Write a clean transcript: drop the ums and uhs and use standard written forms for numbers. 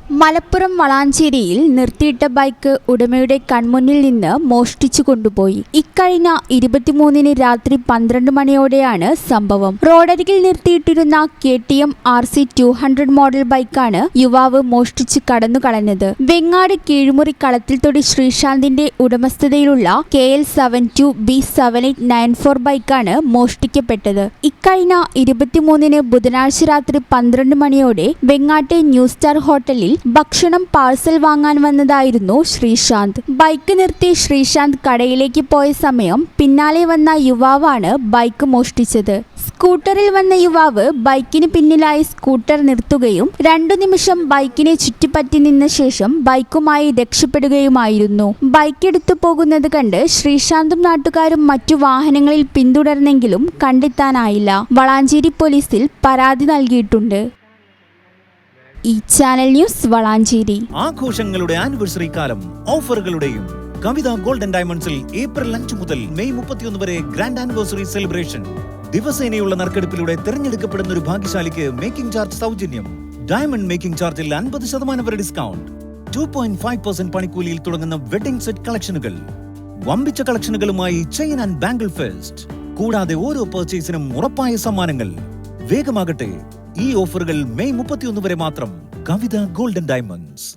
മലപ്പുറം വളാഞ്ചേരിയിൽ നിർത്തിയിട്ട ബൈക്ക് ഉടമയുടെ കൺമുന്നിൽ നിന്ന് മോഷ്ടിച്ചു കൊണ്ടുപോയി. ഇക്കഴിഞ്ഞ 23-ന് രാത്രി 12 മണിയോടെയാണ് സംഭവം. റോഡരികിൽ നിർത്തിയിട്ടിരുന്ന KTM RC 200 മോഡൽ ബൈക്കാണ് യുവാവ് മോഷ്ടിച്ച് കടന്നു കളഞ്ഞത്. വെങ്ങാട് കീഴുമുറി കളത്തിൽത്തൊടി ശ്രീശാന്തിന്റെ ഉടമസ്ഥതയിലുള്ള KL 72 B7894 ബൈക്കാണ് മോഷ്ടിക്കപ്പെട്ടത്. ഇക്കഴിഞ്ഞ 23-ന് ബുധനാഴ്ച രാത്രി 12 മണിയോടെ വെങ്ങാട്ടെ ന്യൂ സ്റ്റാർ ഹോട്ടലിൽ ഭക്ഷണം പാഴ്സൽ വാങ്ങാൻ വന്നതായിരുന്നു ശ്രീശാന്ത്. ബൈക്ക് നിർത്തി ശ്രീശാന്ത് കടയിലേക്ക് പോയ സമയം പിന്നാലെ വന്ന യുവാവാണ് ബൈക്ക് മോഷ്ടിച്ചത്. സ്കൂട്ടറിൽ വന്ന യുവാവ് ബൈക്കിന് പിന്നിലായി സ്കൂട്ടർ നിർത്തുകയും 2 നിമിഷം ബൈക്കിനെ ചുറ്റിപ്പറ്റി നിന്ന ശേഷം ബൈക്കുമായി രക്ഷപ്പെടുകയുമായിരുന്നു. ബൈക്ക് എടുത്തു പോകുന്നത് കണ്ട് ശ്രീശാന്തും നാട്ടുകാരും മറ്റു വാഹനങ്ങളിൽ പിന്തുടർന്നെങ്കിലും കണ്ടെത്താനായില്ല. വളാഞ്ചേരി പോലീസിൽ പരാതി നൽകിയിട്ടുണ്ട്. ഈ ചാനൽ ന്യൂസ് വളാഞ്ചേരി. ആഘോഷങ്ങളുടെ ആനിവേഴ്സറി കാലം ഓഫറുകളുടെയും കവിത ഗോൾഡൻ ഡയമണ്ട്സിൽ ഏപ്രിൽ 5 മുതൽ മെയ് 31 വരെ ഗ്രാൻഡ് ആനിവേഴ്സറി സെലിബ്രേഷൻ. ദിവസേനയുള്ള നറുക്കെടുപ്പിലൂടെ തിരഞ്ഞെടുക്കപ്പെടുന്ന ഒരു ഭാഗ്യശാലിക്ക് മേക്കിംഗ് ചാർജ് സൗജന്യം. ഡയമണ്ട് മേക്കിംഗ് ചാർജിൽ 50% വരെ ഡിസ്കൗണ്ട്. 2.5% പണിക്കൂലിയിൽ തുടങ്ങുന്ന വെഡിംഗ് സെറ്റ് കളക്ഷനുകൾ. വമ്പിച്ച കളക്ഷനുകളുമായി ചെയിൻ ആൻഡ് ബാംഗിൾ ഫെസ്റ്റ്. കൂടാതെ ഓരോ പർച്ചേസിനും ഉറപ്പായ സമ്മാനങ്ങൾ. വേഗമാകട്ടെ, ഈ ഓഫറുകൾ മെയ് 31 വരെ മാത്രം. കവിത ഗോൾഡൻ ഡയമണ്ട്സ്.